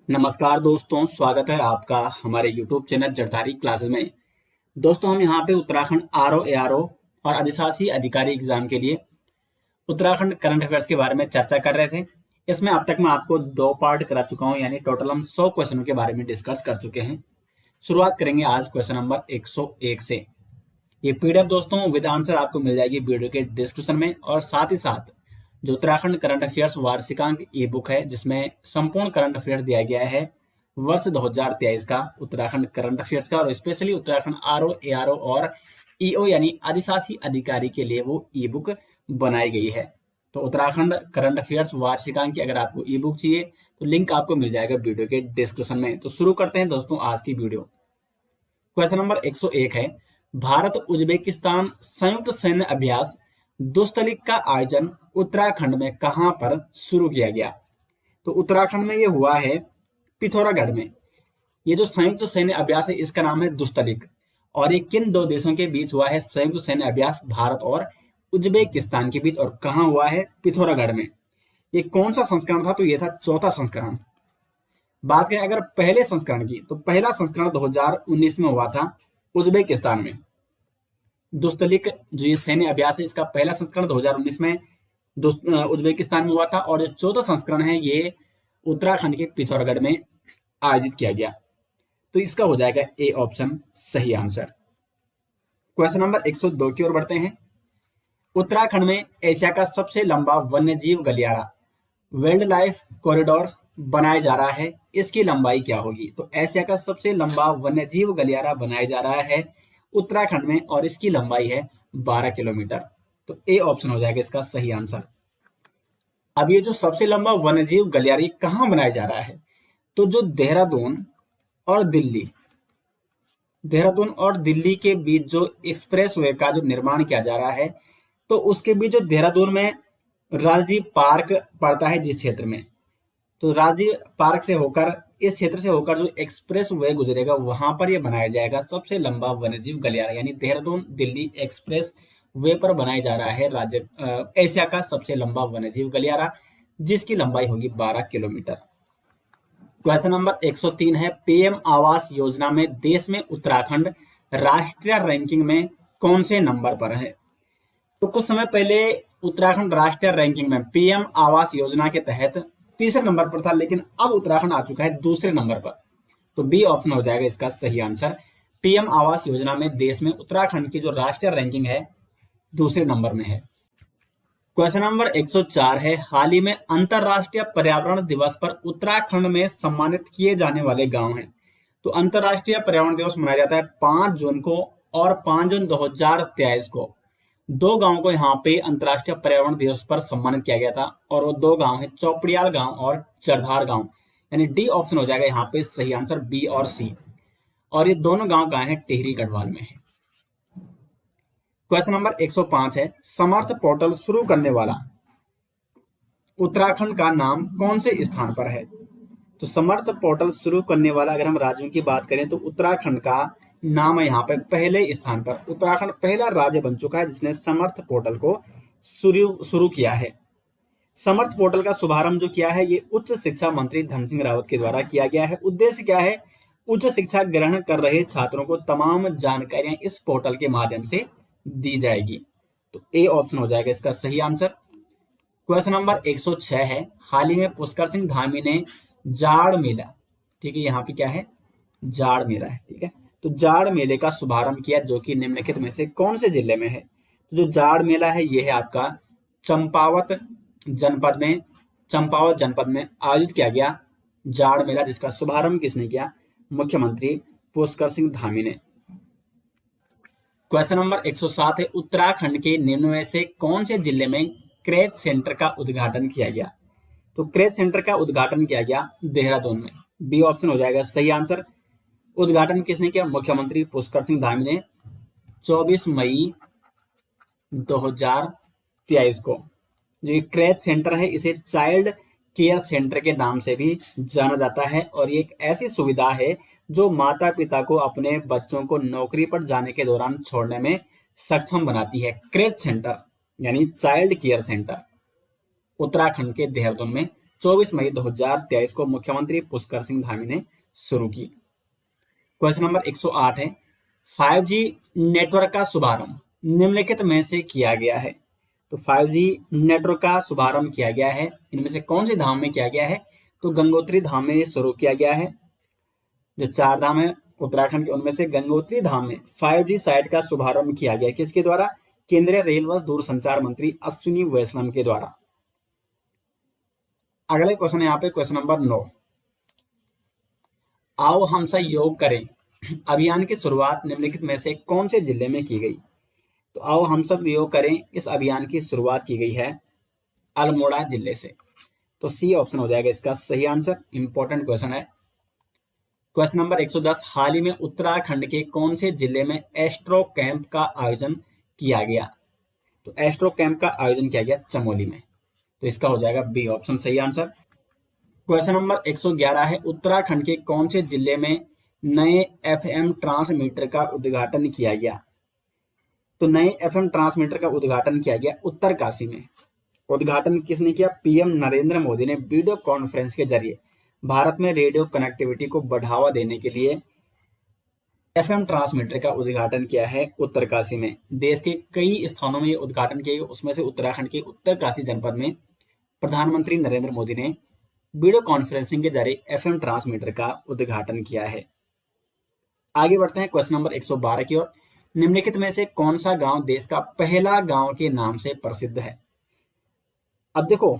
नमस्कार दोस्तों, स्वागत है आपका हमारे YouTube चैनल जरधारी क्लासेस में। दोस्तों, हम यहाँ पे उत्तराखंड आरओ एआरओ और अधिशासी अधिकारी एग्जाम के लिए उत्तराखंड करंट अफेयर्स के बारे में चर्चा कर रहे थे। इसमें अब तक मैं आपको 2 पार्ट करा चुका हूँ, यानी टोटल हम 100 क्वेश्चनों के बारे में डिस्कस कर चुके हैं। शुरुआत करेंगे आज क्वेश्चन नंबर 101 से। ये पीडीएफ दोस्तों विद आंसर आपको मिल जाएगी वीडियो के डिस्क्रिप्शन में, और साथ ही साथ जो उत्तराखंड करंट अफेयर्स वार्षिकांक ई बुक है, जिसमें संपूर्ण करंट अफेयर दिया गया है वर्ष 2023 का उत्तराखंड करंट अफेयर्स का, और स्पेशली उत्तराखंड आरओ एआरओ और ईओ यानी अधिशासी अधिकारी के लिए वो ई बुक बनाई गई है। तो उत्तराखंड करंट अफेयर्स वार्षिकांक की अगर आपको ई बुक चाहिए तो लिंक आपको मिल जाएगा वीडियो के डिस्क्रिप्शन में। तो शुरू करते हैं दोस्तों आज की वीडियो। क्वेश्चन नंबर 101 है, भारत उज्बेकिस्तान संयुक्त सैन्य अभ्यास दुस्तलिक का आयोजन उत्तराखंड में कहां पर शुरू किया गया? तो उत्तराखंड में ये हुआ है पिथौरागढ़ में। ये जो संयुक्त सैन्य अभ्यास है इसका नाम है दुस्तलिक, और ये किन दो देशों के बीच हुआ है? संयुक्त सैन्य अभ्यास भारत और उज्बेकिस्तान के बीच, और कहां हुआ है? पिथौरागढ़ में। ये कौन सा संस्करण था? तो ये था चौथा संस्करण। बात करें अगर पहले संस्करण की, तो पहला संस्करण 2019 में हुआ था उज्बेकिस्तान में। दुस्तलिक जो ये सैन्य अभ्यास है इसका पहला संस्करण 2019 में उज्बेकिस्तान में हुआ था, और जो चौथा संस्करण है ये उत्तराखंड के पिथौरागढ़ में आयोजित किया गया। तो इसका हो जाएगा ए ऑप्शन सही आंसर। क्वेश्चन नंबर 102 की ओर बढ़ते हैं। उत्तराखंड में एशिया का सबसे लंबा वन्यजीव गलियारा वाइल्ड लाइफ कॉरिडोर बनाया जा रहा है, इसकी लंबाई क्या होगी? तो एशिया का सबसे लंबा वन्यजीव गलियारा बनाया जा रहा है उत्तराखंड में, और इसकी लंबाई है 12 किलोमीटर। तो ए ऑप्शन हो जाएगा इसका सही आंसर। अब ये जो सबसे लंबा वन्यजीव गलियारा कहां बनाया जा रहा है? तो जो देहरादून और दिल्ली के बीच जो एक्सप्रेसवे का जो निर्माण किया जा रहा है, तो उसके बीच जो देहरादून में राजीव पार्क पड़ता है जिस क्षेत्र में, तो राजीव पार्क से होकर इस क्षेत्र से होकर जो एक्सप्रेस वे गुजरेगा वहां पर यह बनाया जाएगा सबसे लंबा वन्यजीव गलियारा, यानी देहरादून दिल्ली एक्सप्रेस वे पर बनाया जा रहा है एशिया का सबसे लंबा वन्यजीव गलियारा, जिसकी लंबाई होगी 12 किलोमीटर। क्वेश्चन नंबर 103 है, पीएम आवास योजना में देश में उत्तराखंड राष्ट्रीय रैंकिंग में कौन से नंबर पर है? तो कुछ समय पहले उत्तराखंड राष्ट्रीय रैंकिंग में पीएम आवास योजना के तहत तीसरे नंबर पर था, लेकिन अब उत्तराखंड आ चुका है दूसरे नंबर पर। तो बी ऑप्शन हो जाएगा इसका सही आंसर। पीएम आवास योजना में देश में उत्तराखंड की जो राष्ट्रीय रैंकिंग है दूसरे नंबर में है। क्वेश्चन नंबर 104 है, हाल ही में अंतरराष्ट्रीय पर्यावरण दिवस पर उत्तराखंड में सम्मानित किए जाने वाले गांव हैं। तो अंतरराष्ट्रीय पर्यावरण दिवस मनाया जाता है 5 जून को और 5 जून 2023 को। 2 गांव को यहाँ पे अंतरराष्ट्रीय पर्यावरण दिवस पर सम्मानित किया गया था, और वो 2 गांव है चौपड़ियाल गांव और चरधार गांव, यानी डी ऑप्शन हो जाएगा यहाँ पे सही आंसर, बी और सी। और ये दोनों गांव कहाँ है? टिहरी गढ़वाल में है। क्वेश्चन नंबर 105 है, समर्थ पोर्टल शुरू करने वाला उत्तराखंड का नाम कौन से स्थान पर है? तो समर्थ पोर्टल शुरू करने वाला अगर हम राज्यों की बात करें तो उत्तराखंड का नाम है यहाँ पे पहले स्थान पर। उत्तराखंड पहला राज्य बन चुका है जिसने समर्थ पोर्टल को शुरू किया है। समर्थ पोर्टल का शुभारंभ जो किया है ये उच्च शिक्षा मंत्री धन सिंह रावत के द्वारा किया गया है। उद्देश्य क्या है? उच्च शिक्षा ग्रहण कर रहे छात्रों को तमाम जानकारियां इस पोर्टल के माध्यम से दी जाएगी। तो ए ऑप्शन हो जाएगा इसका सही आंसर। क्वेश्चन नंबर 106 है, हाल ही में पुष्कर सिंह धामी ने जाड़ मेला, ठीक है, यहाँ पे क्या है? जाड़ मेला है, ठीक है। तो जाड़ मेले का शुभारंभ किया जो कि निम्नलिखित में से कौन से जिले में है? तो जो जाड़ मेला है ये है आपका चंपावत जनपद में आयोजित किया गया जाड़ मेला, जिसका शुभारंभ किसने किया? मुख्यमंत्री पुष्कर सिंह धामी ने। क्वेश्चन नंबर 107 है, उत्तराखंड के निम्न में से कौन से जिले में क्रेज सेंटर का उद्घाटन किया गया? तो क्रेज सेंटर का उद्घाटन किया गया देहरादून में। बी ऑप्शन हो जाएगा सही आंसर। उद्घाटन किसने किया? मुख्यमंत्री पुष्कर सिंह धामी ने 24 मई 2023 को। जो ये क्रेज सेंटर है इसे चाइल्ड केयर सेंटर के नाम से भी जाना जाता है, और ये एक ऐसी सुविधा है जो माता पिता को अपने बच्चों को नौकरी पर जाने के दौरान छोड़ने में सक्षम बनाती है। क्रेज सेंटर यानी चाइल्ड केयर सेंटर उत्तराखंड के देहरादून में 24 मई 2023 को मुख्यमंत्री पुष्कर सिंह धामी ने शुरू की। क्वेश्चन नंबर 108 है 5G नेटवर्क का शुभारंभ निम्नलिखित में से किया गया है। तो 5G नेटवर्क का शुभारंभ किया गया है, इनमें से कौन से धाम में किया गया है? तो गंगोत्री धाम में शुरू किया गया है। जो 4 धाम है उत्तराखंड के, उनमें से गंगोत्री धाम में 5G साइट का शुभारंभ किया गया। किसके द्वारा? केंद्रीय रेल व दूरसंचार मंत्री अश्विनी वैष्णव के द्वारा। अगला क्वेश्चन है यहाँ पे क्वेश्चन नंबर 9, आओ हम सब योग करें अभियान की शुरुआत निम्नलिखित में से कौन से जिले में की गई? तो आओ हम सब योग करें इस अभियान की शुरुआत की गई है अल्मोड़ा जिले से। तो सी ऑप्शन हो जाएगा इसका सही आंसर। इंपॉर्टेंट क्वेश्चन है। क्वेश्चन नंबर 110, हाल ही में उत्तराखंड के कौन से जिले में एस्ट्रो कैंप का आयोजन किया गया? तो एस्ट्रो कैंप का आयोजन किया गया चमोली में। तो इसका हो जाएगा बी ऑप्शन सही आंसर। क्वेश्चन नंबर 111 है उत्तराखंड के कौन से जिले में नए FM ट्रांसमीटर का उद्घाटन किया गया? तो नए FM ट्रांसमीटर का उद्घाटन किया गया उत्तरकाशी में। उद्घाटन किसने किया? पीएम नरेंद्र मोदी ने वीडियो कॉन्फ्रेंस के जरिए भारत में रेडियो कनेक्टिविटी को बढ़ावा देने के लिए FM ट्रांसमीटर का उद्घाटन किया है उत्तरकाशी में। देश के कई स्थानों में ये उद्घाटन किया गया, उसमें से उत्तराखंड के उत्तरकाशी जनपद में प्रधानमंत्री नरेंद्र मोदी ने वीडियो कॉन्फ्रेंसिंग के जरिए FM ट्रांसमीटर का उद्घाटन किया है। आगे बढ़ते हैं क्वेश्चन नंबर 112 की ओर। निम्नलिखित में से कौन सा गांव देश का पहला गांव के नाम से प्रसिद्ध है? अब देखो,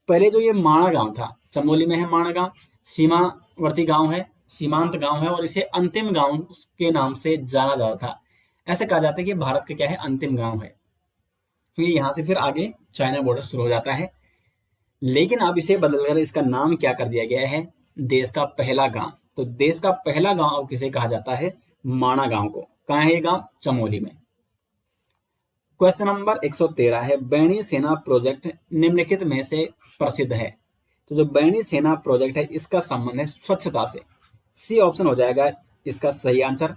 पहले जो ये माणा गांव था, चमोली में है माणा गांव, सीमावर्ती गांव है, सीमांत गांव है, और इसे अंतिम गांव के नाम से जाना जाता था। ऐसा कहा जाता है कि भारत का क्या है, अंतिम गांव है। फिर यहाँ से फिर आगे चाइना बॉर्डर शुरू हो जाता है, लेकिन अब इसे बदलकर इसका नाम क्या कर दिया गया है? देश का पहला गांव। तो देश का पहला गांव अब किसे कहा जाता है? माणा गांव को। कहाँ है ये गांव? चमोली में। क्वेश्चन नंबर 113 है बैणी सेना प्रोजेक्ट निम्नलिखित में से प्रसिद्ध है। तो जो बैणी सेना प्रोजेक्ट है इसका संबंध है स्वच्छता से। सी ऑप्शन हो जाएगा इसका सही आंसर।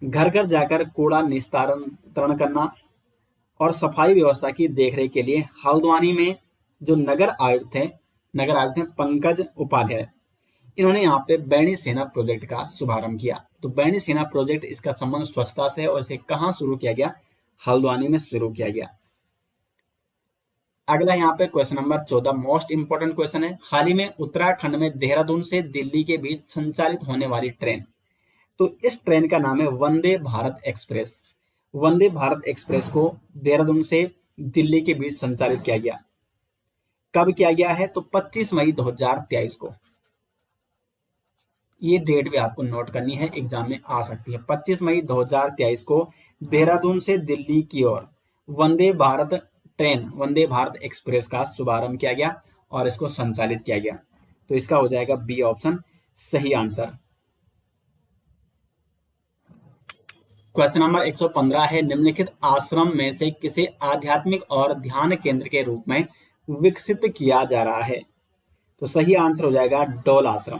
घर घर जाकर कूड़ा निस्तारण करना और सफाई व्यवस्था की देखरेख के लिए हल्द्वानी में जो नगर आयुक्त हैं पंकज उपाध्याय, इन्होंने यहाँ पे बैणी सेना प्रोजेक्ट का शुभारंभ किया। तो बैणी सेना प्रोजेक्ट इसका संबंध स्वच्छता से, और इसे कहाँ शुरू किया गया? हल्द्वानी में शुरू किया गया। अगला यहाँ पे question number 14 most important question है। हाल ही में उत्तराखंड में देहरादून से दिल्ली के बीच संचालित होने वाली ट्रेन, तो इस ट्रेन का नाम है वंदे भारत एक्सप्रेस। वंदे भारत एक्सप्रेस को देहरादून से दिल्ली के बीच संचालित किया गया। कब किया गया है? तो 25 मई 2023 को। ये डेट भी आपको नोट करनी है, एग्जाम में आ सकती है। 25 मई 2023 को देहरादून से दिल्ली की ओर वंदे भारत एक्सप्रेस का शुभारंभ किया गया और इसको संचालित किया गया। तो इसका हो जाएगा बी ऑप्शन सही आंसर। क्वेश्चन नंबर 115 है निम्नलिखित आश्रम में से किसे आध्यात्मिक और ध्यान केंद्र के रूप में विकसित किया जा रहा है? तो सही आंसर हो जाएगा डोल आश्रम।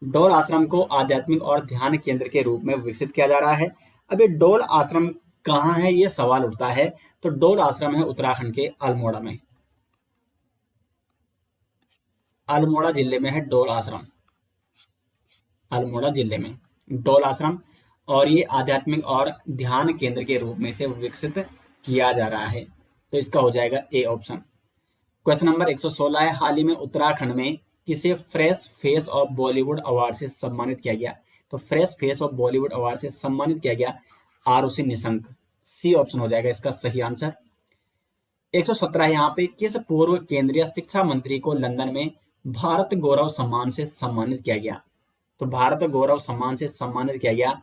डोल आश्रम को आध्यात्मिक और ध्यान केंद्र के रूप में विकसित किया जा रहा है। अब ये डोल आश्रम कहाँ है, ये सवाल उठता है। तो डोल आश्रम है उत्तराखंड के अल्मोड़ा में। अल्मोड़ा जिले में है डोल आश्रम। अल्मोड़ा जिले में डोल आश्रम, और ये आध्यात्मिक और ध्यान केंद्र के रूप में से विकसित किया जा रहा है। तो इसका हो जाएगा ए ऑप्शन। क्वेश्चन नंबर 116 है हाल ही में उत्तराखंड में किसे fresh face of Bollywood award से सम्मानित किया गया? तो fresh face of Bollywood award से सम्मानित किया गया आरुषि निशंक। सी ऑप्शन हो जाएगा इसका सही आंसर। 117 यहाँ पे किस पूर्व केंद्रीय शिक्षा मंत्री को लंदन में भारत गौरव सम्मान से सम्मानित किया गया? तो भारत गौरव सम्मान से सम्मानित किया गया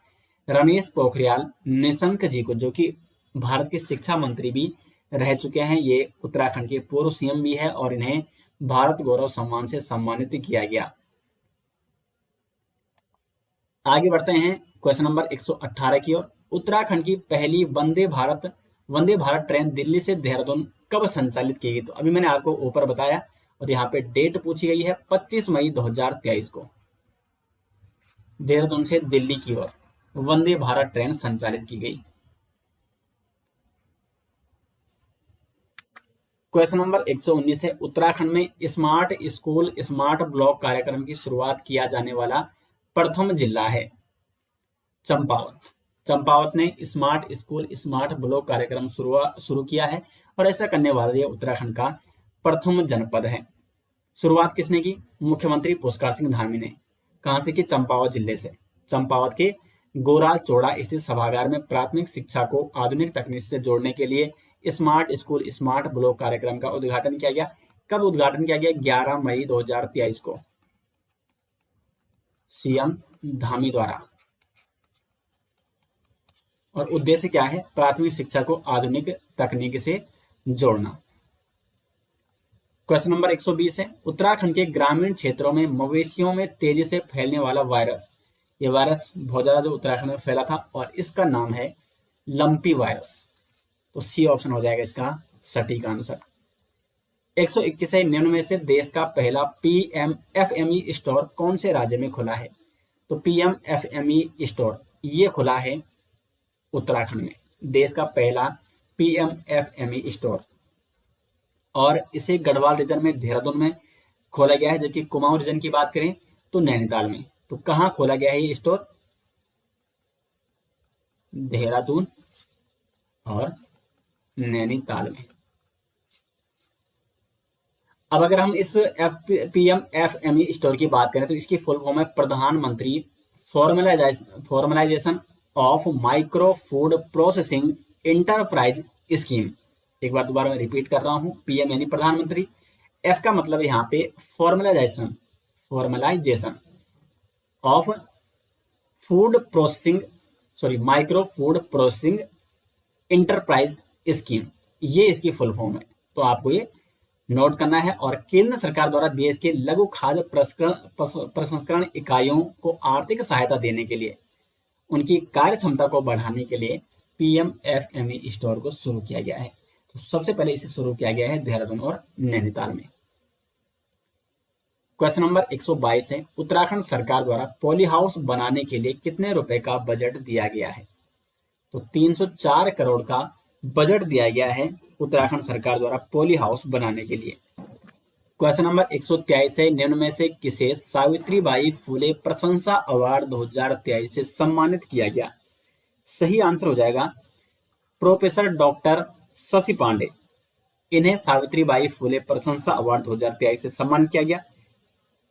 रमेश पोखरियाल निशंक जी को, जो कि भारत के शिक्षा मंत्री भी रह चुके हैं। ये उत्तराखंड के पूर्व सीएम भी है और इन्हें भारत गौरव सम्मान से सम्मानित किया गया। आगे बढ़ते हैं क्वेश्चन नंबर 118 की ओर। उत्तराखंड की पहली वंदे भारत ट्रेन दिल्ली से देहरादून कब संचालित की गई? तो अभी मैंने आपको ऊपर बताया और यहाँ पे डेट पूछी गई है 25 मई 2023 को देहरादून से दिल्ली की ओर वंदे भारत ट्रेन संचालित की गई। क्वेश्चन नंबर 119 है, उत्तराखंड में स्मार्ट स्कूल स्मार्ट ब्लॉक कार्यक्रम की शुरुआत किया जाने वाला प्रथम जिला है चंपावत। चंपावत ने स्मार्ट स्कूल स्मार्ट ब्लॉक कार्यक्रम शुरू किया है और ऐसा करने वाला ये उत्तराखंड का प्रथम जनपद है। शुरुआत किसने की? मुख्यमंत्री पुष्कर सिंह धामी ने। कहां से की? चंपावत जिले से। चंपावत के गोराल चोड़ा स्थित सभागार में प्राथमिक शिक्षा को आधुनिक तकनीक से जोड़ने के लिए स्मार्ट स्कूल स्मार्ट ब्लॉक कार्यक्रम का उद्घाटन किया गया। कब उद्घाटन किया गया? 11 मई 2023 को सीएम धामी द्वारा। और उद्देश्य क्या है? प्राथमिक शिक्षा को आधुनिक तकनीक से जोड़ना। क्वेश्चन नंबर 120 है, उत्तराखंड के ग्रामीण क्षेत्रों में मवेशियों में तेजी से फैलने वाला वायरस, ये वायरस बहुत ज्यादा जो उत्तराखंड में फैला था और इसका नाम है लंपी वायरस। तो सी ऑप्शन हो जाएगा इसका सटीक आंसर। 121 है, निम्न में से देश का पहला पीएमएफएमई स्टोर कौन से राज्य में खुला है? तो पीएमएफएमई स्टोर ये खुला है उत्तराखंड में, देश का पहला पीएमएफएमई स्टोर। और इसे गढ़वाल रीजन में देहरादून में खोला गया है, जबकि कुमाऊं रीजन की बात करें तो नैनीताल में। तो कहां खोला गया है ये स्टोर? देहरादून और नैनीताल में। अब अगर हम इस पीएमएफएमई स्टोर की बात करें तो इसकी फुल फॉर्म है प्रधानमंत्री formalisation of micro food processing enterprise scheme. एक बार दोबारा मैं रिपीट कर रहा हूं, पीएम यानी प्रधानमंत्री, एफ का मतलब यहाँ पे formalisation of micro food processing enterprise scheme, ये इसकी फुल फॉर्म है। तो आपको ये नोट करना है। और केंद्र सरकार द्वारा देश के लघु खाद्य प्रसंस्करण इकाइयों को आर्थिक सहायता देने के लिए, उनकी कार्य क्षमता को बढ़ाने के लिए पीएमएफएमई स्टोर को शुरू किया गया है। तो सबसे पहले इसे शुरू किया गया है देहरादून और नैनीताल में। क्वेश्चन नंबर 122 है, उत्तराखंड सरकार द्वारा पॉली हाउस बनाने के लिए कितने रुपए का बजट दिया गया है? तो 304 करोड़ का बजट दिया गया है उत्तराखंड सरकार द्वारा पॉली हाउस बनाने के लिए। क्वेश्चन नंबर 123 है, निम्न में से किसे सावित्रीबाई फुले प्रशंसा अवार्ड 2023 से सम्मानित किया गया? सही आंसर हो जाएगा प्रोफेसर डॉक्टर शशि पांडे। इन्हें सावित्रीबाई फुले प्रशंसा अवार्ड 2023 से सम्मानित किया गया।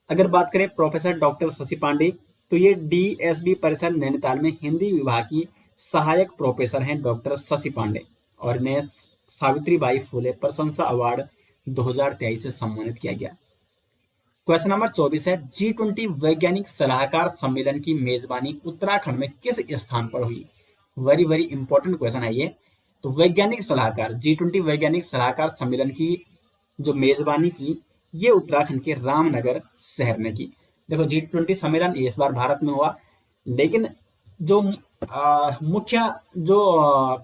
अगर बात करें प्रोफेसर डॉक्टर शशि पांडे, तो ये डीएसबी परिसर नैनीताल में हिंदी विभाग की सहायक प्रोफेसर हैं डॉक्टर शशि पांडे, और इन्हें सावित्रीबाई फुले प्रशंसा अवार्ड 2023 से सम्मानित किया गया। क्वेश्चन नंबर 24 है, G20 वैज्ञानिक सलाहकार सम्मेलन की मेजबानी उत्तराखंड में किस स्थान पर हुई? वेरी वेरी इंपॉर्टेंट क्वेश्चन है ये। तो वैज्ञानिक सलाहकार G20 वैज्ञानिक सलाहकार सम्मेलन की जो मेजबानी की, ये उत्तराखंड के रामनगर शहर ने की। देखो G20 सम्मेलन इस बार भारत में हुआ, लेकिन जो मुख्य जो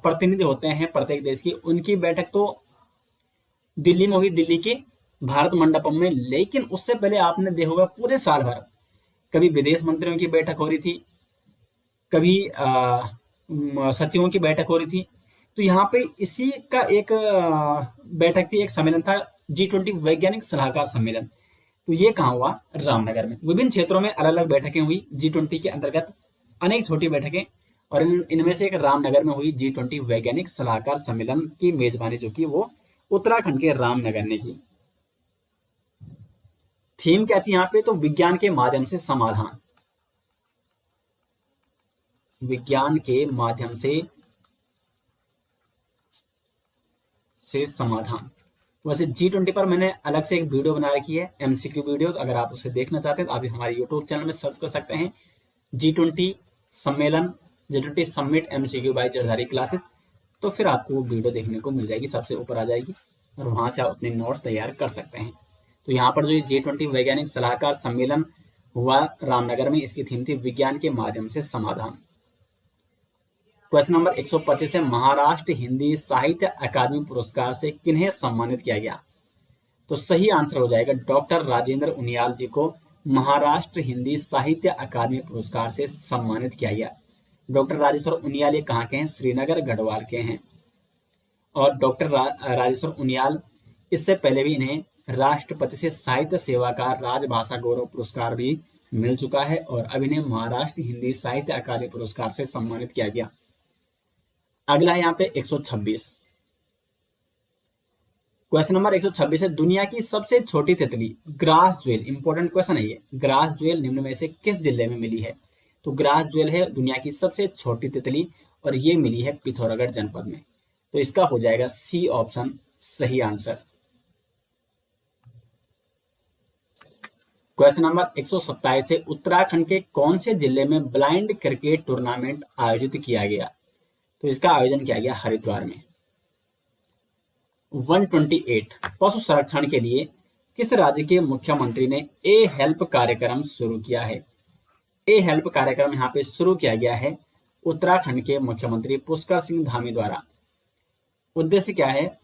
प्रतिनिधि होते हैं प्रत्येक देश की, उनकी बैठक तो दिल्ली में हुई, दिल्ली के भारत मंडपम में। लेकिन उससे पहले आपने देखा होगा पूरे साल भर कभी विदेश मंत्रियों की बैठक हो रही थी, कभी सचिवों की बैठक हो रही थी। तो यहाँ पे इसी का एक बैठक थी, एक सम्मेलन था G20 वैज्ञानिक सलाहकार सम्मेलन। तो ये कहाँ हुआ? रामनगर में। विभिन्न क्षेत्रों में अलग अलग बैठकें हुई G20 के अंतर्गत, अनेक छोटी बैठकें, और इनमें से एक रामनगर में हुई G20 वैज्ञानिक सलाहकार सम्मेलन की मेजबानी जो की वो उत्तराखंड के रामनगर ने की। थीम क्या थी यहाँ पे? तो विज्ञान के माध्यम से समाधान, विज्ञान के माध्यम से समाधान। वैसे G20 पर मैंने अलग से एक वीडियो बना रखी है, एमसीक्यू वीडियो। तो अगर आप उसे देखना चाहते हैं तो आप हमारे यूट्यूब चैनल में सर्च कर सकते हैं G20 सम्मेलन, G20 summit MCQ by Jardhari classes. तो फिर आपको वो वीडियो देखने को मिल जाएगी, सबसे ऊपर आ जाएगी, और वहां से आप अपने नोट्स तैयार कर सकते हैं। तो यहाँ पर जो G20 वैज्ञानिक सलाहकार सम्मेलन हुआ रामनगर में, इसकी थीम थी विज्ञान के माध्यम से समाधान। क्वेश्चन नंबर 125 है, महाराष्ट्र हिंदी साहित्य अकादमी पुरस्कार से किन्हें सम्मानित किया गया? तो सही आंसर हो जाएगा डॉक्टर राजेंद्र उनियाल जी को महाराष्ट्र हिंदी साहित्य अकादमी पुरस्कार से सम्मानित किया गया। डॉक्टर राजेश्वर उनियाल ये कहाँ के हैं? श्रीनगर गढ़वाल के हैं। और डॉक्टर राजेश्वर उनियाल इससे पहले भी इन्हें राष्ट्रपति से साहित्य सेवा का राजभाषा गौरव पुरस्कार भी मिल चुका है और अब इन्हें महाराष्ट्र हिंदी साहित्य अकादमी पुरस्कार से सम्मानित किया गया। अगला है यहाँ पे 126। क्वेश्चन नंबर 126 है, दुनिया की सबसे छोटी तितली ग्रास ज्वेल, इंपॉर्टेंट क्वेश्चन है ये, ग्रास ज्वेल निम्न में से किस जिले में मिली है? तो ग्रास ज्वेल है दुनिया की सबसे छोटी तितली और ये मिली है पिथौरागढ़ जनपद में। तो इसका हो जाएगा सी ऑप्शन सही आंसर। क्वेश्चन नंबर 127 है, उत्तराखंड के कौन से जिले में ब्लाइंड क्रिकेट टूर्नामेंट आयोजित किया गया? तो इसका आयोजन किया गया हरिद्वार में। 128, पशु संरक्षण के लिए किस राज्य के मुख्यमंत्री ने ए हेल्प कार्यक्रम शुरू किया है? ए हेल्प कार्यक्रम यहाँ पे शुरू किया गया है उत्तराखंड के मुख्यमंत्री पुष्कर सिंह धामी द्वारा। उद्देश्य क्या है?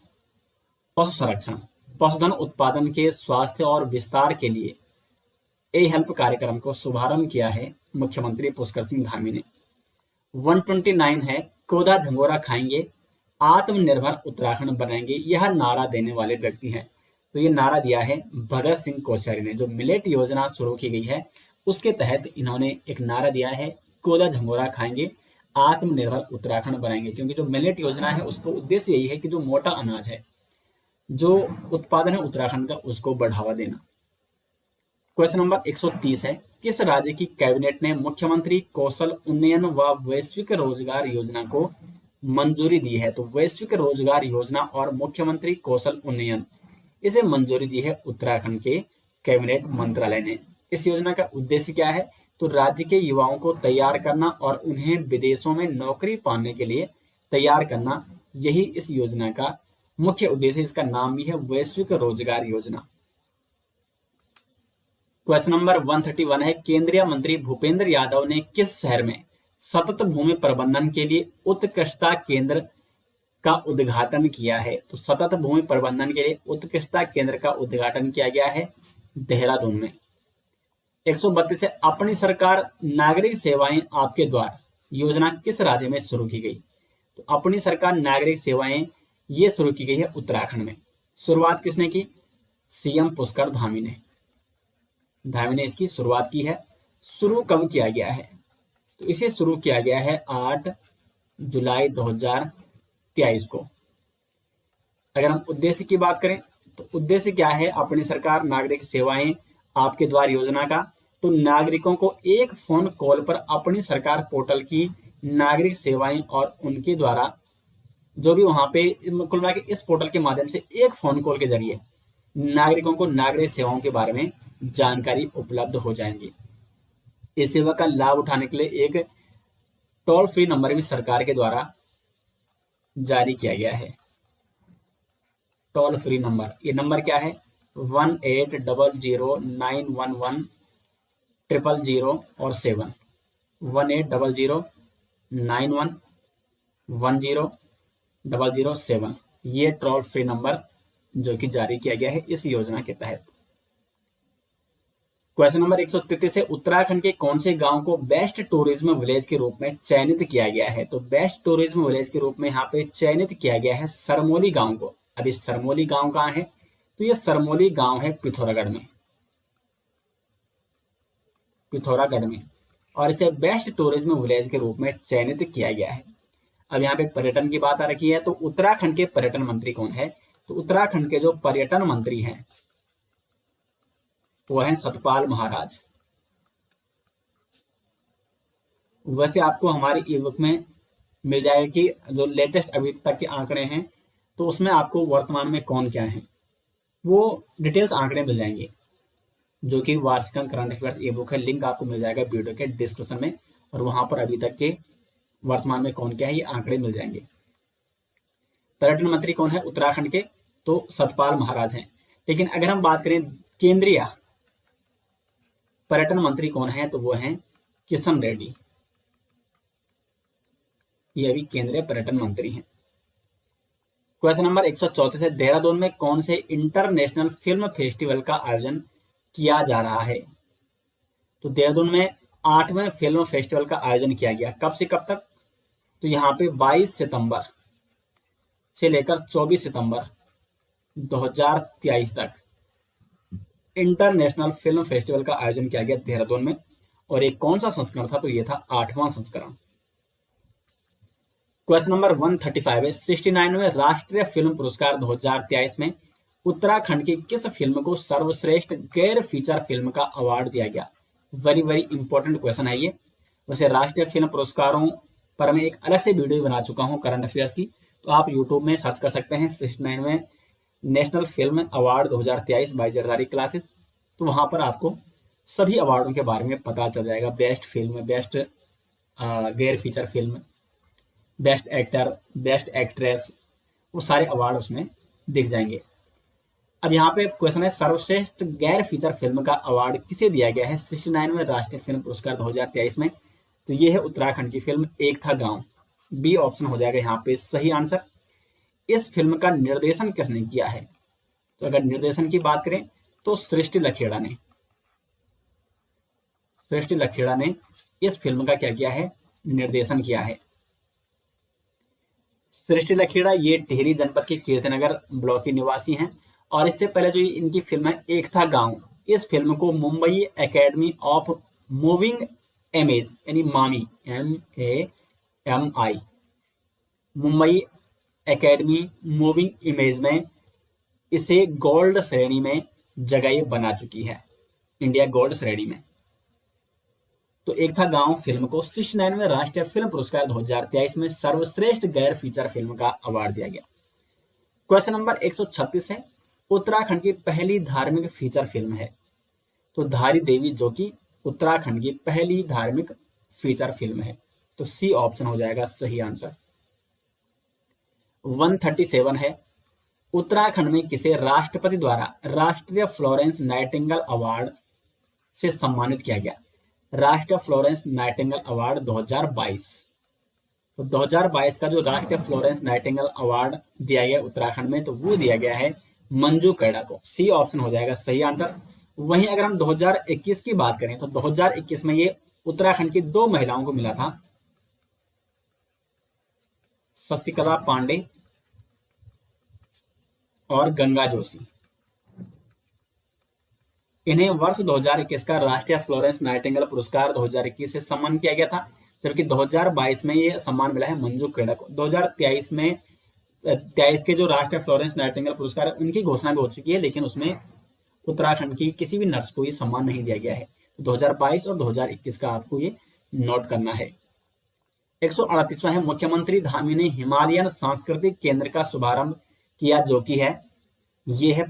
पशु संरक्षण, पशुधन उत्पादन के स्वास्थ्य और विस्तार के लिए ए हेल्प कार्यक्रम को शुभारंभ किया है मुख्यमंत्री पुष्कर सिंह धामी ने। 129 है, कोदा झंगोरा खाएंगे आत्मनिर्भर उत्तराखंड बनाएंगे, यह नारा देने वाले व्यक्ति हैं। तो ये नारा दिया है भगत सिंह कोश्यारी ने। जो मिलेट योजना शुरू की गई है उसके तहत इन्होंने एक नारा दिया है, कोदा झंगोरा खाएंगे आत्मनिर्भर उत्तराखंड बनाएंगे, क्योंकि जो मिलेट योजना है उसका उद्देश्य यही है कि जो मोटा अनाज है, जो उत्पादन है उत्तराखंड का, उसको बढ़ावा देना। क्वेश्चन नंबर 130 है, किस राज्य की कैबिनेट ने मुख्यमंत्री कौशल उन्नयन व वैश्विक रोजगार योजना को मंजूरी दी है? तो वैश्विक रोजगार योजना और मुख्यमंत्री कौशल उन्नयन, इसे मंजूरी दी है उत्तराखंड के कैबिनेट मंत्रालय ने। इस योजना का उद्देश्य क्या है? तो राज्य के युवाओं को तैयार करना और उन्हें विदेशों में नौकरी पाने के लिए तैयार करना, यही इस योजना का मुख्य उद्देश्य। इसका नाम भी है वैश्विक रोजगार योजना। क्वेश्चन नंबर 131 है, केंद्रीय मंत्री भूपेंद्र यादव ने किस शहर में सतत भूमि प्रबंधन के लिए उत्कृष्टता केंद्र का उद्घाटन किया है? तो सतत भूमि प्रबंधन के लिए उत्कृष्टता केंद्र का उद्घाटन किया गया है देहरादून में। 132 है, अपनी सरकार नागरिक सेवाएं आपके द्वार योजना किस राज्य में शुरू की गई? तो अपनी सरकार नागरिक सेवाएं ये शुरू की गई है उत्तराखंड में। शुरुआत किसने की? सीएम पुष्कर धामी ने इसकी शुरुआत की है। शुरू कब किया गया है? तो इसे शुरू किया गया है 8 जुलाई 2023 को। अगर हम उद्देश्य की बात करें तो उद्देश्य क्या है अपनी सरकार नागरिक सेवाएं आपके द्वार योजना का? तो नागरिकों को एक फोन कॉल पर अपनी सरकार पोर्टल की नागरिक सेवाएं और उनके द्वारा जो भी वहां पे कुल मिला के इस पोर्टल के माध्यम से एक फोन कॉल के जरिए नागरिकों को नागरिक सेवाओं के बारे में जानकारी उपलब्ध हो जाएंगी। इस सेवा का लाभ उठाने के लिए एक टोल फ्री नंबर भी सरकार के द्वारा जारी किया गया है। टोल फ्री नंबर, ये नंबर क्या है? 1800911000 और 7 180091100007, ये टोल फ्री नंबर जो कि जारी किया गया है इस योजना के तहत। क्वेश्चन नंबर 133 है, उत्तराखंड के कौन से गांव को बेस्ट टूरिज्म विलेज के रूप में चयनित किया गया है? तो बेस्ट टूरिज्म विलेज के रूप में यहाँ पे चयनित किया गया है सरमोली गांव को। अभी सरमोली गांव कहाँ है? तो ये सरमोली गांव है पिथौरागढ़ में, और इसे बेस्ट टूरिज्म विलेज के रूप में चयनित किया गया है। अब यहाँ पे पर्यटन की बात आ रखी है, तो उत्तराखंड के पर्यटन मंत्री कौन है? तो उत्तराखंड के जो पर्यटन मंत्री हैं वो है सतपाल महाराज। वैसे आपको हमारी ई बुक में मिल जाएगा कि जो लेटेस्ट अभी तक के आंकड़े हैं तो उसमें आपको वर्तमान में कौन क्या है वो डिटेल्स आंकड़े मिल जाएंगे, जो कि वार्षिक करंट अफेयर्स ई बुक है। लिंक आपको मिल जाएगा वीडियो के डिस्क्रिप्शन में, और वहां पर अभी तक के वर्तमान में कौन क्या है ये आंकड़े मिल जाएंगे। पर्यटन मंत्री कौन है उत्तराखंड के? तो सतपाल महाराज हैं। लेकिन अगर हम बात करें केंद्रीय पर्यटन मंत्री कौन है, तो वो हैं किशन रेड्डी, ये भी केंद्रीय पर्यटन मंत्री हैं। क्वेश्चन नंबर 134 है, देहरादून में कौन से इंटरनेशनल फिल्म फेस्टिवल का आयोजन किया जा रहा है? तो देहरादून में 8वें फिल्म फेस्टिवल का आयोजन किया गया। कब से कब तक? तो यहाँ पे 22 सितंबर से लेकर 24 सितंबर 2023 तक इंटरनेशनल फिल्म फेस्टिवल का आयोजन किया गया देहरादून में। और एक कौन सा संस्करण था, तो ये था 8वां संस्करण। क्वेश्चन नंबर 135 है, 69वें राष्ट्रीय फिल्म पुरस्कार 2023 में उत्तराखंड की किस फिल्म को सर्वश्रेष्ठ गैर फीचर फिल्म का अवार्ड दिया गया। वेरी वेरी इंपॉर्टेंट क्वेश्चन है ये। वैसे राष्ट्रीय फिल्म पुरस्कारों पर मैं एक अलग से वीडियो बना चुका हूँ करंट अफेयर्स की, तो आप यूट्यूब में सर्च कर सकते हैं 69वें national film award 2023 by Zardari classes. तो वहां पर आपको सभी अवार्डों के बारे में पता चल जाएगा। बेस्ट फिल्म, बेस्ट गैर feature film, best actor, best actress, वो सारे अवार्ड उसमें दिख जाएंगे। अब यहाँ पे क्वेश्चन है, सर्वश्रेष्ठ गैर फीचर फिल्म का अवार्ड किसे दिया गया है 69वें राष्ट्रीय फिल्म पुरस्कार 2023 में। तो ये है उत्तराखंड की फिल्म एक था गांव। बी ऑप्शन हो जाएगा यहाँ पे सही आंसर। इस फिल्म का निर्देशन किसने किया है, तो अगर निर्देशन की बात करें तो सृष्टि लखेड़ा ने। सृष्टि लखेड़ा ने इस फिल्म का क्या किया है, निर्देशन किया है। सृष्टि लखेड़ा ये टिहरी जनपद के कीर्तिनगर ब्लॉक के निवासी हैं। और इससे पहले जो इनकी फिल्म है एक था गांव, इस फिल्म को Mumbai academy of moving image यानी मामी MAMI Mumbai academy moving image में इसे गोल्ड श्रेणी में जगह बना चुकी है, इंडिया गोल्ड श्रेणी में। तो एक था गांव फिल्म को 69वें राष्ट्रीय फिल्म पुरस्कार 2023 में सर्वश्रेष्ठ गैर फीचर फिल्म का अवार्ड दिया गया। क्वेश्चन नंबर 136 है, उत्तराखंड की पहली धार्मिक फीचर फिल्म है। तो धारी देवी जो कि उत्तराखंड की पहली धार्मिक फीचर फिल्म है। तो सी ऑप्शन हो जाएगा सही आंसर। 137 है, उत्तराखंड में किसे राष्ट्रपति द्वारा राष्ट्रीय फ्लोरेंस नाइटिंगेल अवार्ड से सम्मानित किया गया। राष्ट्रीय फ्लोरेंस नाइटिंगेल अवार्ड 2022। तो 2022 का जो राष्ट्रीय फ्लोरेंस नाइटिंगेल अवार्ड दिया गया उत्तराखंड में, तो वो दिया गया है मंजू कैडा को। सी ऑप्शन हो जाएगा सही आंसर। वहीं अगर हम 2021 की बात करें तो 2021 में ये उत्तराखंड की 2 महिलाओं को मिला था, शशिकला पांडे और गंगा जोशी। इन्हें वर्ष 2021 का राष्ट्रीय फ्लोरेंस नाइटिंगेल पुरस्कार 2021 से सम्मान किया गया था, जबकि 2022 में ये सम्मान मिला है मंजू कैडा को। 2023 के जो राष्ट्रीय फ्लोरेंस नाइटिंगेल पुरस्कार है उनकी घोषणा भी हो चुकी है, लेकिन उसमें उत्तराखंड की किसी भी नर्स को ये सम्मान नहीं दिया गया है। तो 2022 और 2021 का आपको ये नोट करना है। 138वां है, मुख्यमंत्री धामी ने हिमालयन सांस्कृतिक केंद्र का शुभारंभ किया, जो कि है ये है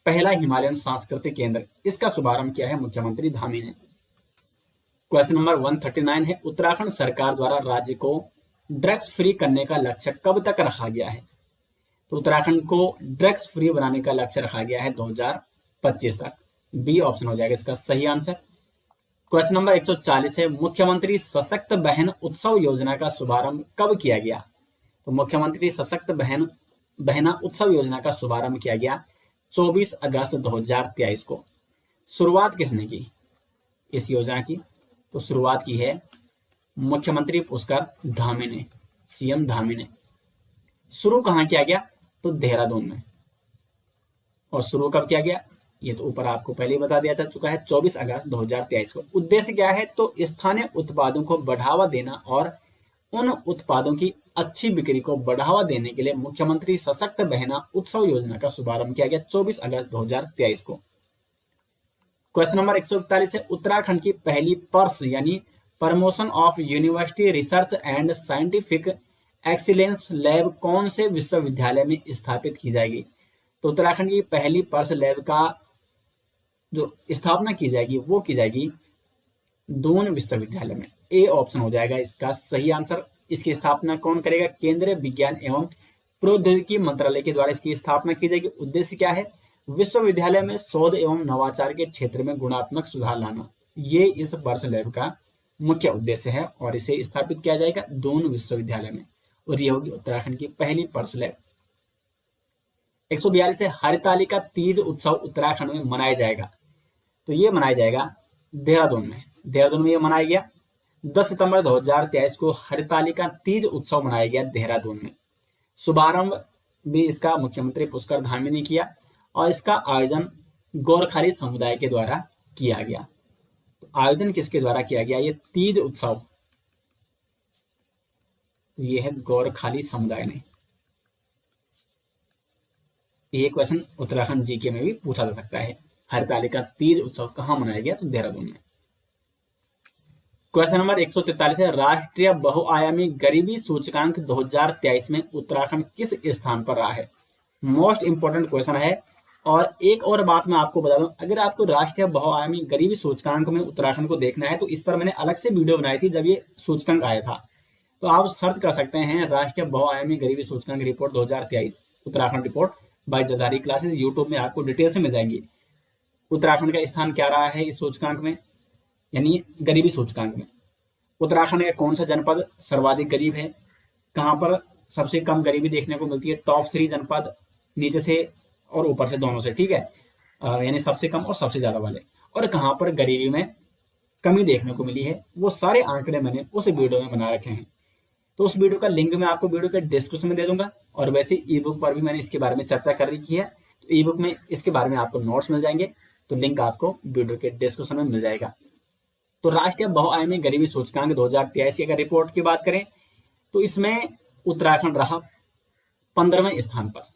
पहला हिमालयन सांस्कृतिक केंद्र, इसका शुभारंभ किया है मुख्यमंत्री धामी ने। क्वेश्चन नंबर 139 है, उत्तराखंड सरकार द्वारा राज्य को ड्रग्स फ्री करने का लक्ष्य कब तक रखा गया है। तो उत्तराखंड को ड्रग्स फ्री बनाने का लक्ष्य रखा गया है 2025 तक। बी ऑप्शन हो जाएगा इसका सही आंसर। क्वेश्चन नंबर 140 है, मुख्यमंत्री सशक्त बहन उत्सव योजना का शुभारंभ कब किया गया। तो मुख्यमंत्री सशक्त बहना उत्सव योजना का शुभारंभ किया गया 24 अगस्त 2023 को। शुरुआत किसने की इस योजना की, तो शुरुआत की है मुख्यमंत्री पुष्कर धामी ने, CM धामी ने। शुरू कहाँ किया गया, तो देहरादून में। और शुरू कब किया गया, ये तो ऊपर आपको पहले ही बता दिया जा चुका है, 24 अगस्त 2023 को। उद्देश्य क्या है, तो स्थानीय उत्पादों को बढ़ावा देना और उन उत्पादों की अच्छी बिक्री को बढ़ावा देने के लिए मुख्यमंत्री सशक्त बहना उत्सव योजना का शुभारंभ किया गया 24 अगस्त 2023 को। क्वेश्चन नंबर 141 है, उत्तराखंड की पहली पर्स यानी promotion of university research and scientific excellence lab कौन से विश्वविद्यालय में स्थापित की जाएगी। तो उत्तराखंड की पहली पर्स लैब का जो स्थापना की जाएगी वो की जाएगी दून विश्वविद्यालय में। ए ऑप्शन हो जाएगा इसका सही आंसर। इसकी स्थापना कौन करेगा, केंद्रीय विज्ञान एवं प्रौद्योगिकी मंत्रालय के द्वारा इसकी स्थापना की जाएगी। उद्देश्य क्या है, विश्वविद्यालय में शोध एवं नवाचार के क्षेत्र में गुणात्मक सुधार लाना, ये इस पर्स लैब का मुख्य उद्देश्य है और इसे स्थापित किया जाएगा दून विश्वविद्यालय में, और ये होगी उत्तराखंड की पहली पर्स लैब। 142 है, हरितालिका तीज उत्सव उत्तराखंड में मनाया जाएगा। तो ये मनाया जाएगा देहरादून में। देहरादून में ये मनाया गया 10 सितंबर 2023 को हरितालिका तीज उत्सव मनाया गया देहरादून में। शुभारंभ भी इसका मुख्यमंत्री पुष्कर धामी ने किया और इसका आयोजन गोरखाली समुदाय के द्वारा किया गया। तो आयोजन किसके द्वारा किया गया? ये तीज उत्सव, ये है गोरखाली समुदाय ने। ये क्वेश्चन उत्तराखंड जीके में भी पूछा जा सकता है। हरितालिका तीज उत्सव कहाँ मनाया गया? तो देहरादून में। क्वेश्चन नंबर 143 है, राष्ट्रीय बहुआयामी गरीबी सूचकांक 2023 में उत्तराखंड किस स्थान पर रहा है? मोस्ट इंपोर्टेंट क्वेश्चन है। और एक और बात मैं आपको बता दूं, अगर आपको राष्ट्रीय बहुआयामी गरीबी सूचकांक में उत्तराखंड को देखना है तो इस पर मैंने अलग से वीडियो बनाई थी जब ये सूचकांक आया था, तो आप सर्च कर सकते हैं राष्ट्रीय बहुआयामी गरीबी सूचकांक report 2023 Uttarakhand report by Zardari classes. YouTube में आपको डिटेल से मिल जाएंगी। उत्तराखंड का स्थान क्या रहा है इस सूचकांक में, यानी गरीबी सूचकांक में। उत्तराखंड का कौन सा जनपद सर्वाधिक गरीब है, कहाँ पर सबसे कम गरीबी देखने को मिलती है? टॉप 3 जनपद नीचे से और ऊपर से दोनों से, ठीक है, यानी सबसे कम और सबसे ज्यादा वाले। और कहाँ पर गरीबी में कमी देखने को मिली है, वो सारे आंकड़े मैंने उस वीडियो में बना रखे हैं। तो उस वीडियो का लिंक मैं आपको वीडियो के डिस्क्रिप्शन में दे दूंगा। और वैसे ई बुक पर भी मैंने इसके बारे में चर्चा कर रखी है, तो ई बुक में इसके बारे में आपको नोट्स मिल जाएंगे, तो लिंक आपको वीडियो के डिस्क्रिप्शन में मिल जाएगा। तो राष्ट्रीय बहुआयामी गरीबी सूचकांक 2023 की अगर रिपोर्ट की बात करें तो इसमें उत्तराखंड रहा 15वें स्थान पर।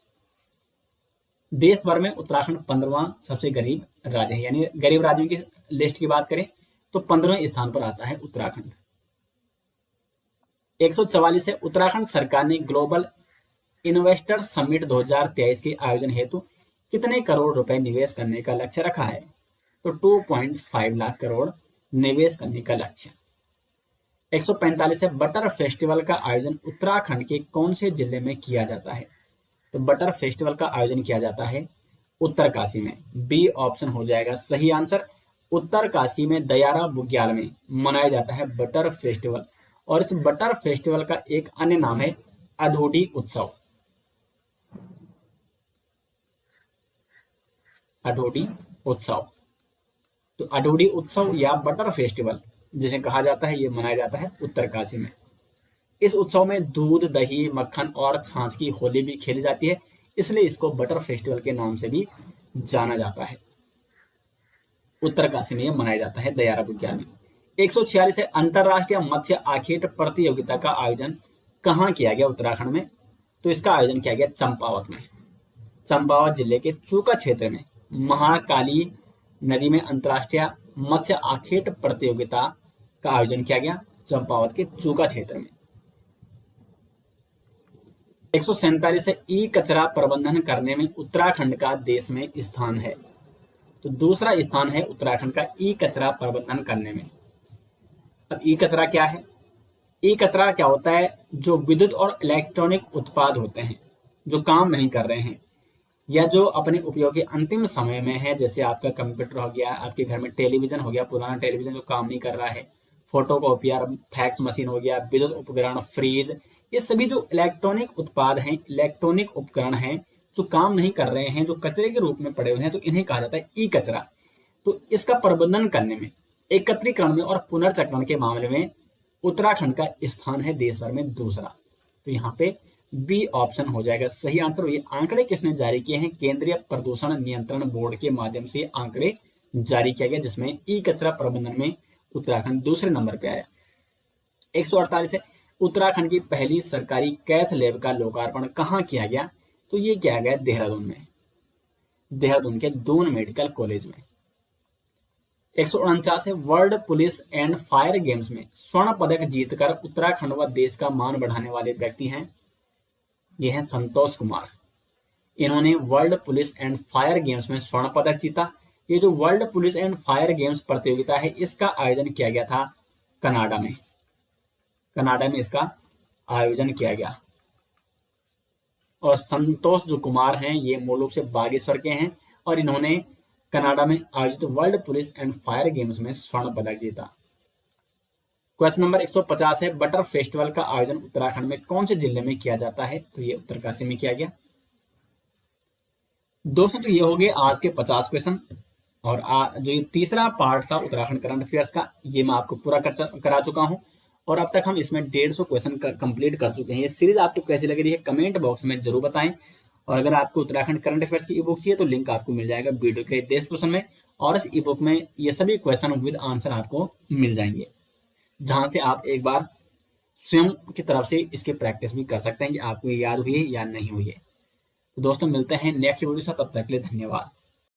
देश भर में उत्तराखंड 15वां सबसे गरीब राज्य है, यानी गरीब राज्यों की लिस्ट की बात करें तो 15वें स्थान पर आता है उत्तराखंड। 144 है, उत्तराखंड सरकार ने ग्लोबल इन्वेस्टर समिट 2023 के आयोजन हेतु कितने करोड़ रुपए निवेश करने का लक्ष्य रखा है? तो 2.5 लाख करोड़ निवेश करने का लक्ष्य। 145 है, बटर फेस्टिवल का आयोजन उत्तराखंड के कौन से जिले में किया जाता है? तो बटर फेस्टिवल का आयोजन किया जाता है उत्तरकाशी में। बी ऑप्शन हो जाएगा सही आंसर। उत्तरकाशी में दयारा बुग्याल में मनाया जाता है बटर फेस्टिवल। और इस बटर फेस्टिवल का एक अन्य नाम है अधोडी उत्सव। अधोडी उत्सव, तो अधोडी उत्सव या बटर फेस्टिवल जिसे कहा जाता है, ये मनाया जाता है उत्तरकाशी में। इस उत्सव में दूध, दही, मक्खन और छाछ की होली भी खेली जाती है, इसलिए इसको बटर फेस्टिवल के नाम से भी जाना जाता है। उत्तरकाशी में यह मनाया जाता है दयारा बुग्याल में। 146 है, अंतरराष्ट्रीय मत्स्य आखेट प्रतियोगिता का आयोजन कहाँ किया गया उत्तराखंड में? तो इसका आयोजन किया गया चंपावत में। चंपावत जिले के चूका क्षेत्र में महाकाली नदी में अंतरराष्ट्रीय मत्स्य आखेट प्रतियोगिता का आयोजन किया गया चंपावत के चूका क्षेत्र में। 147 है, ई कचरा प्रबंधन करने में उत्तराखंड का देश में स्थान है। तो दूसरा स्थान है उत्तराखंड का ई कचरा प्रबंधन करने में। अब ई कचरा क्या है? ई कचरा क्या होता है? जो विद्युत और इलेक्ट्रॉनिक उत्पाद होते हैं जो काम नहीं कर रहे हैं या जो अपने उपयोग के अंतिम समय में है, जैसे आपका कंप्यूटर हो गया, आपके घर में टेलीविजन हो गया, पुराना टेलीविजन जो काम नहीं कर रहा है, फोटोकॉपियर, फैक्स मशीन हो गया, विद्युत उपकरण, फ्रीज, ये सभी जो इलेक्ट्रॉनिक उत्पाद हैं, इलेक्ट्रॉनिक उपकरण हैं जो काम नहीं कर रहे हैं, जो कचरे के रूप में पड़े हुए हैं, तो इन्हें कहा जाता है ई कचरा। तो इसका प्रबंधन करने में, एकत्रीकरण में और पुनर्चक्रण के मामले में उत्तराखंड का स्थान है देश भर में दूसरा। तो यहाँ पे बी ऑप्शन हो जाएगा सही आंसर। ये आंकड़े किसने जारी किए हैं? केंद्रीय प्रदूषण नियंत्रण बोर्ड के माध्यम से आंकड़े जारी किया गया, जिसमें ई कचरा प्रबंधन में उत्तराखंड दूसरे नंबर पे आया। 148 है, उत्तराखंड की पहली सरकारी कैथ लैब का लोकार्पण कहाँ किया गया? तो ये किया गया देहरादून में, देहरादून के दून मेडिकल कॉलेज में। 149 है, world police and fire games में स्वर्ण पदक जीतकर उत्तराखंड व देश का मान बढ़ाने वाले व्यक्ति हैं, ये हैं संतोष कुमार। इन्होंने world police and fire games में स्वर्ण पदक जीता। ये जो world police and fire games प्रतियोगिता है, इसका आयोजन किया गया था कनाडा में। कनाडा में इसका आयोजन किया गया। और संतोष जो कुमार हैं, ये मूल रूप से बागेश्वर के हैं और इन्होंने कनाडा में आयोजित world police and fire games में स्वर्ण पदक जीता। क्वेश्चन नंबर 150 है, बटर फेस्टिवल का आयोजन उत्तराखंड में कौन से जिले में किया जाता है? तो ये उत्तरकाशी में किया गया। दोस्तों, तो ये हो गए आज के 50 क्वेश्चन। और जो ये तीसरा पार्ट था उत्तराखंड करंट अफेयर्स का, ये मैं आपको पूरा करा चुका हूं। और अब तक हम इसमें 150 क्वेश्चन कंप्लीट कर चुके हैं। ये सीरीज आपको कैसी लग रही है कमेंट बॉक्स में जरूर बताएं। और अगर आपको उत्तराखंड करंट अफेयर्स की ई बुक चाहिए तो लिंक आपको मिल जाएगा वीडियो के डिस्क्रिप्शन में, और इस ई बुक में ये सभी क्वेश्चन विद आंसर आपको मिल जाएंगे, जहां से आप एक बार स्वयं की तरफ से इसकी प्रैक्टिस भी कर सकते हैं कि आपको ये याद हुई है या नहीं हुई है। तो दोस्तों मिलते हैं नेक्स्ट वीडियो से, तब तक के लिए धन्यवाद।